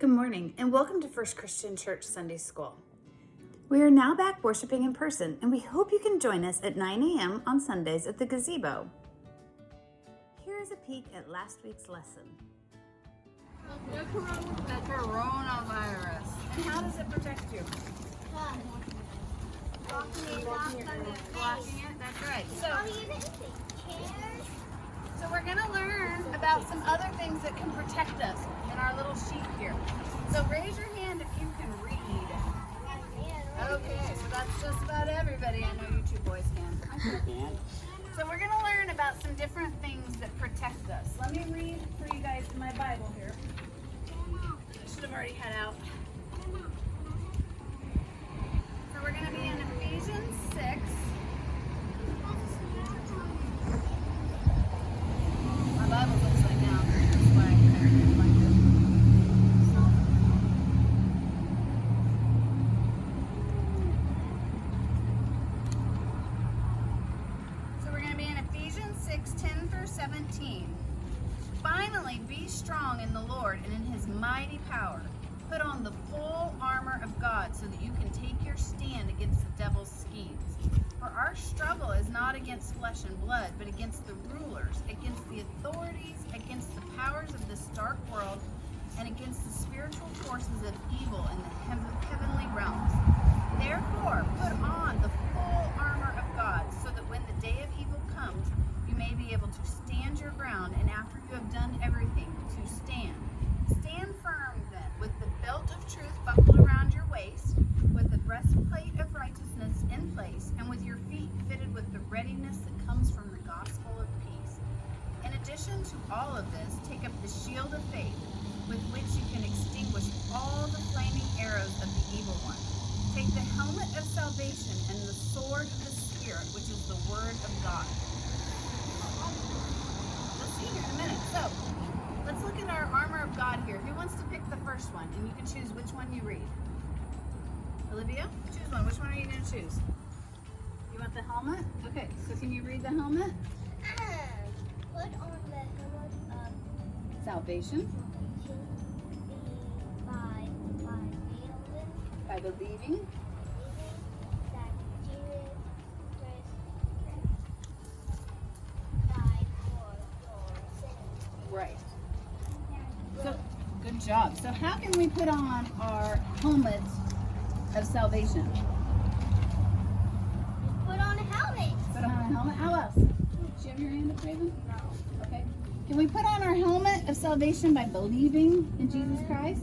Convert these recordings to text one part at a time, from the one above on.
Good morning and welcome to First Christian Church Sunday School. We are now back worshiping in person and we hope you can join us at 9 a.m. on Sundays at the gazebo. Here is a peek at last week's lesson. The coronavirus. And how does it protect you? Blocking it, that's right. So we're going to learn about some other things that can protect us in our little sheet here. So raise your hand if you can read. Okay, so that's just about everybody. I know you two boys can. I sure can. So we're going to learn about some different things that protect us. Let me read for you guys in my Bible here. I should have already had out. So we're going to be in Ephesians 6. My Bible's upside down. That's why I couldn't like it. So we're going to be in Ephesians 6, 10 through 17. Finally, be strong in the Lord and in His mighty power. Put on the full armor of God so that you can take your stand against the devil's schemes. For our struggle is not against flesh and blood, but against the rulers, against the authorities, against the powers of this dark world, and against the spiritual forces of evil in the heavenly realms. Therefore, put on the full armor of God, so that when the day of evil comes, you may be able to stand your ground, and after you have done everything, to stand. Stand firm then, with the belt of truth buckled around your waist, with the breastplate of righteousness in place, and with your feet fitted with the readiness that comes from the gospel of peace. In addition to all of this, take up the shield of faith, with which you can extinguish all the flaming arrows of the evil one. Take the helmet of salvation and the sword of the Spirit, which is the word of God. Let's see here in a minute. So, let's look at our armor of God here. Who wants to pick the first one? And you can choose which one you read. Olivia, choose one. Which one are you going to choose? You want the helmet? Okay, so can you read the helmet? Put on the helmet of Salvation. By believing. That Jesus Christ died for your sins. Right. So, good job. So how can we put on our helmet of salvation? Put on a helmet. Put on a helmet. How else? Do you have your hand up, Raven? No. Okay. Can we put on our helmet of salvation by believing in Jesus Christ?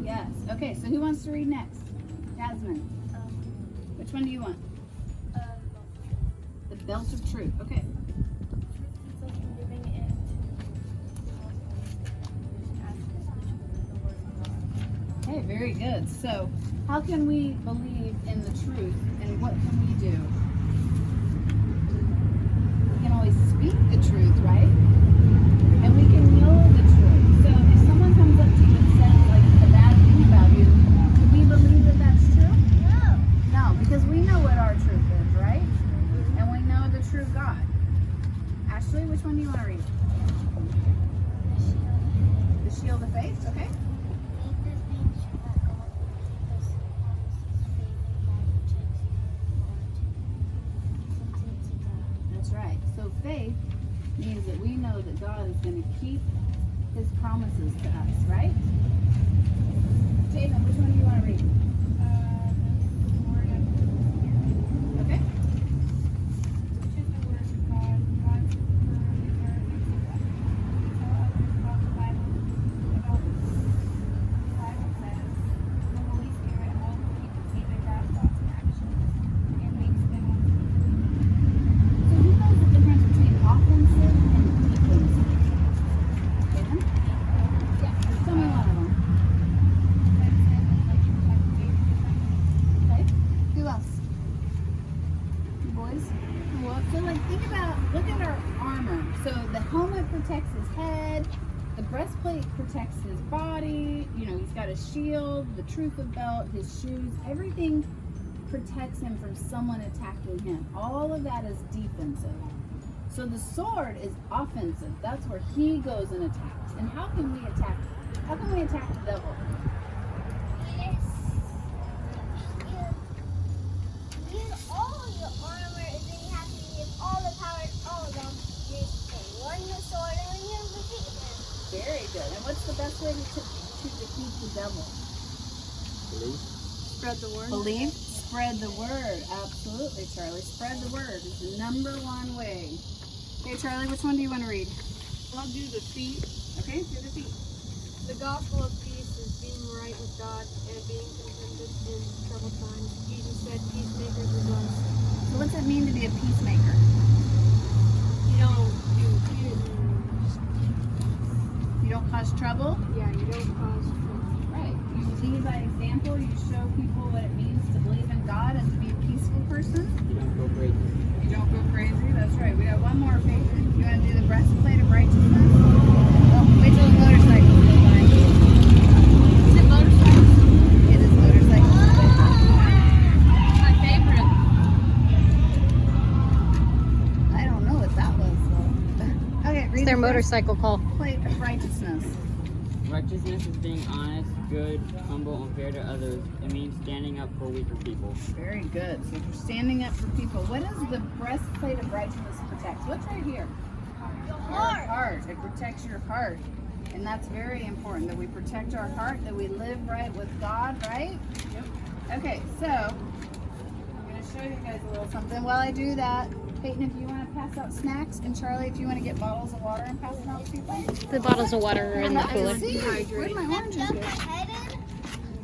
Yes. Okay, so who wants to read next? Jasmine. Which one do you want? The belt of truth. Okay. Okay, very good. So, how can we believe in the truth and what can we do? We can always speak the truth, right? And we can know the truth. So, if someone comes up to you and says, like, a bad thing about you, do we believe that that's true? No. No, because we know what our truth is, right? And we know the true God. Ashley, which one do you want to read? The shield of faith, okay? That's right. So faith means that we know that God is going to keep His promises to us, right? Jaden, which one do you want to read? Okay. Which is the word of God, God's word makes us tell others about the Bible, about the Bible says, the Holy Spirit helps people see their bad thoughts and actions, and makes them So who knows the difference between offensive and defensive? Jaden? Yeah. Tell me one of them. offensive and like protective. Okay. Who else? You boys? Well, so like think about, look at our armor. So the helmet protects his head, the breastplate protects his body, you know, he's got a shield, the truth of belt, his shoes, everything protects him from someone attacking him. All of that is defensive. So the sword is offensive. That's where he goes and attacks. And how can we attack How can we attack the devil? Yes. You use all your armor, and then you have to use all the power and all of them. Use one sword and you defeat him. Very good. And what's the best way to defeat the devil? Spread the word. Believe. Spread the word. Absolutely, Charlie. Spread the word is the number one way. Okay, Charlie, which one do you want to read? I'll do the feet. Okay, do the feet. The gospel of peace is being right with God and being contented in troubled times. Jesus said, peacemakers are blessed. So what's it mean to be a peacemaker? You don't do, You don't cause trouble? yeah, you don't cause trouble. Right. You lead by example. You show people what it means to believe in God and to be a peaceful person. You don't go crazy. You don't go crazy. That's right. We got one more, Faith. You want to do the breastplate of righteousness? Oh, wait till the motorcycle goes by. Is it motorcycles? It is motorcycle. My favorite. I don't know what that was. Though. Okay, read It's their the motorcycle call. breastplate of righteousness. Righteousness is being honest, good, humble, and fair to others. It means standing up for weaker people. Very good. So you're standing up for people. What does the breastplate of righteousness protect? What's right here? Your heart. It protects your heart. And that's very important that we protect our heart, that we live right with God, right? Yep. Okay, so I'm going to show you guys a little something. While I do that, Peyton, if you want to pass out snacks, and Charlie, if you want to get bottles of water and pass them out to people. The bottles of water are in the cooler. See, where'd my oranges Dump go? my head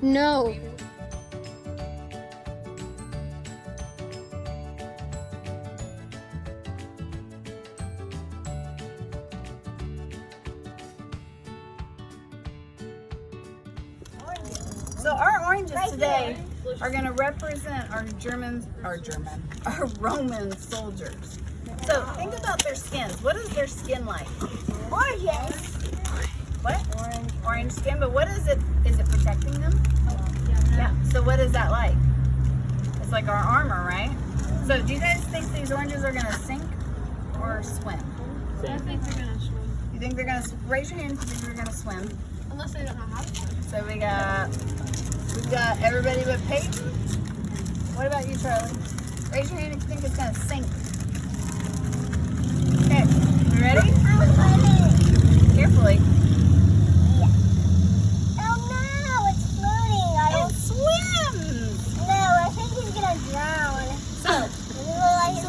in. No. So our oranges today are going to represent our Roman soldiers. So think about their skins. What is their skin like? Oranges. What? Orange skin. But what is it? Is it protecting them? Yeah. So what is that like? It's like our armor, right? So do you guys think these oranges are going to sink or swim? I think they're gonna swim. You think they're going to? Raise your hand if you think they're going to swim. Unless they don't know how to swim. So we've got everybody but Peyton. What about you, Charlie? Raise your hand if you think it's gonna sink. Okay, you ready? Carefully. Oh no, it's floating. I don't. It swims. No, I think he's gonna drown. So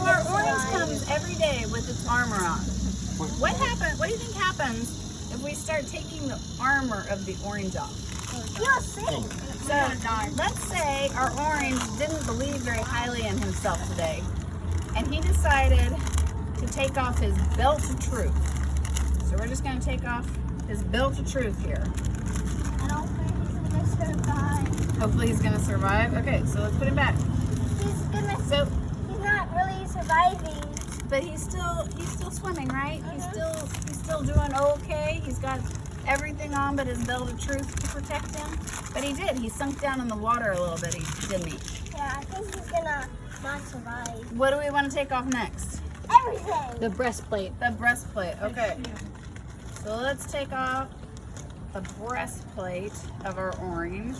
our orange comes every day with its armor on. What do you think happens if we start taking the armor of the orange off? You'll sink. So let's say our orange didn't believe very highly in himself today, and he decided to take off his belt of truth. So we're just going to take off his belt of truth here. I don't think he's gonna survive. Hopefully he's going to survive. Okay, so let's put him back. He's not really surviving. But he's still swimming, right? He's still doing okay. He's got everything on but his belt of truth to protect him. But he did. He sunk down in the water a little bit, didn't he? Yeah, I think he's gonna not survive. What do we want to take off next? Everything. The breastplate. The breastplate. Okay. So let's take off the breastplate of our orange.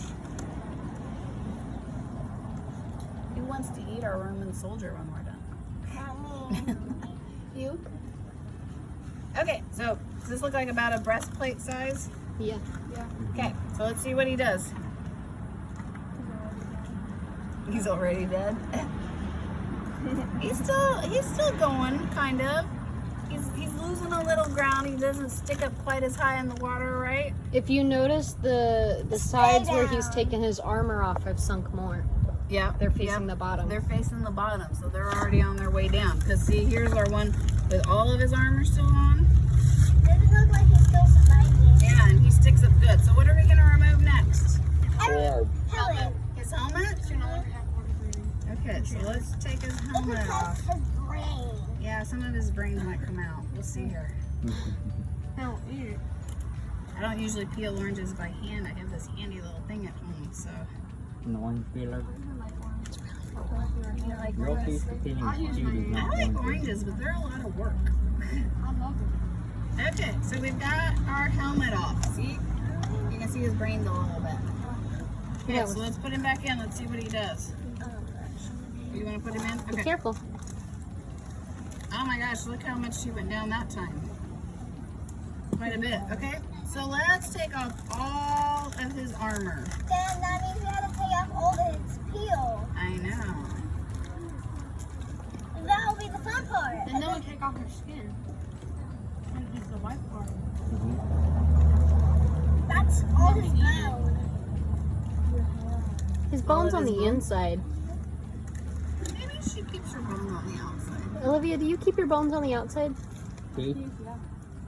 Who wants to eat our Roman soldier when we're done? Not me. You? Okay, so does this look like about a breastplate size? Yeah. Okay, so let's see what he does. He's already dead. he's still going, kind of. He's losing a little ground. He doesn't stick up quite as high in the water, right? If you notice the sides where he's taken his armor off have sunk more. Yeah, They're facing the bottom. They're facing the bottom, so they're already on their way down. Because see, here's our one with all of his armor still on. Doesn't look like he's still surviving. Yeah, and he sticks up good. So what are we going to remove next? Helmet. His helmet? Okay, so let's take his helmet off. His brain. Yeah, some of his brains might come out. We'll see here. Don't eat it. I don't usually peel oranges by hand. I have this handy little thing at home, so. And the orange peeler. You like Real piece of peeling Judy. I like oranges, but they're a lot of work. I love it. Okay, so we've got our helmet off. See? You can see his brains a little bit. Okay, Yeah, so let's put him back in. Let's see what he does. You want to put him in? Be Okay. careful. Oh my gosh, look how much he went down that time. Quite a bit. Okay, so let's take off all of his armor. Then that means we have to take off all of its peel. I know. That'll be the fun part. And then we take off her skin. And use the white part. That's all his bone. His bone's on the inside. Maybe she keeps her bones on the outside. Olivia, do you keep your bones on the outside? Teeth?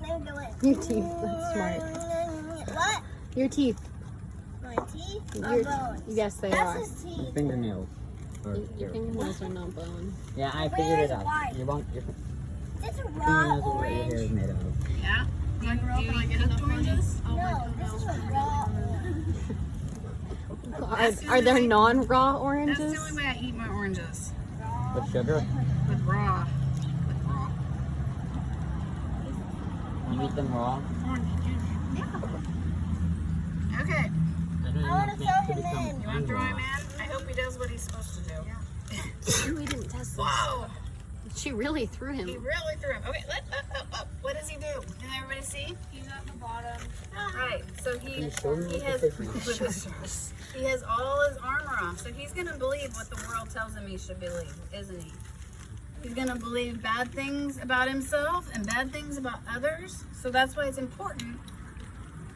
Let me go in. Your teeth. That's smart. What? Your teeth. My teeth or Your bones? Yes, they That's are. his teeth. Fingernails. Or Your fingernails are not bone. Yeah, I figured it out. Why? Your This is raw fingernails are what your hair orange. is made of. Yeah. Do you eat cooked oranges? No, this is raw orange. Are there non-raw That's oranges? the only way I eat my oranges. With sugar? With raw. With raw. You eat them raw? Okay. I don't I want to throw him in. You want to throw him in? I hope he does what he's supposed to do. We didn't test this. Whoa! She really threw He him. really threw him. Okay, up. What does he do? Can everybody see? He's at the bottom. Right. So he Can you show me he what has this is? he has all his armor off. So he's gonna believe what the world tells him he should believe, isn't he? He's gonna believe bad things about himself and bad things about others. So that's why it's important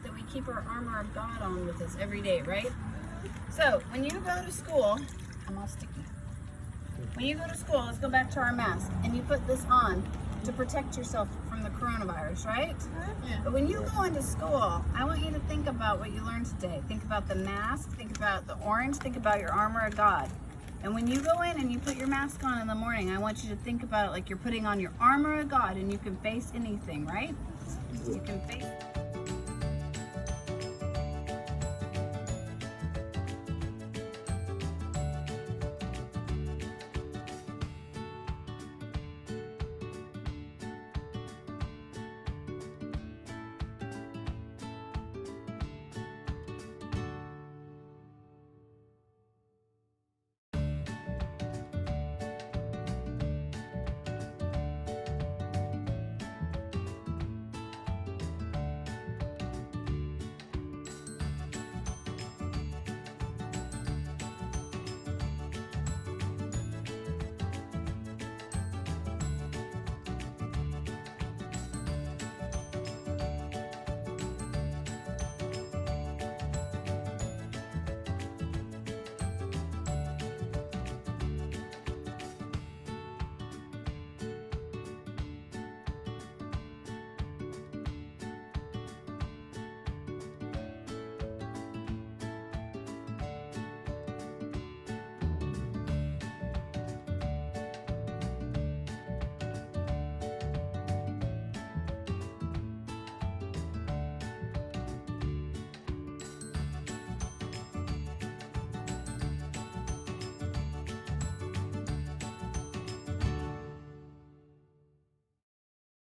that we keep our armor of God on with us every day, right? So when you go to school, I'm all sticky. When you go to school, let's go back to our mask, and you put this on to protect yourself from the coronavirus, right? Yeah. But when you go into school, I want you to think about what you learned today. Think about the mask, think about the orange, think about your armor of God. And when you go in and you put your mask on in the morning, I want you to think about it like you're putting on your armor of God and you can face anything, right? You can face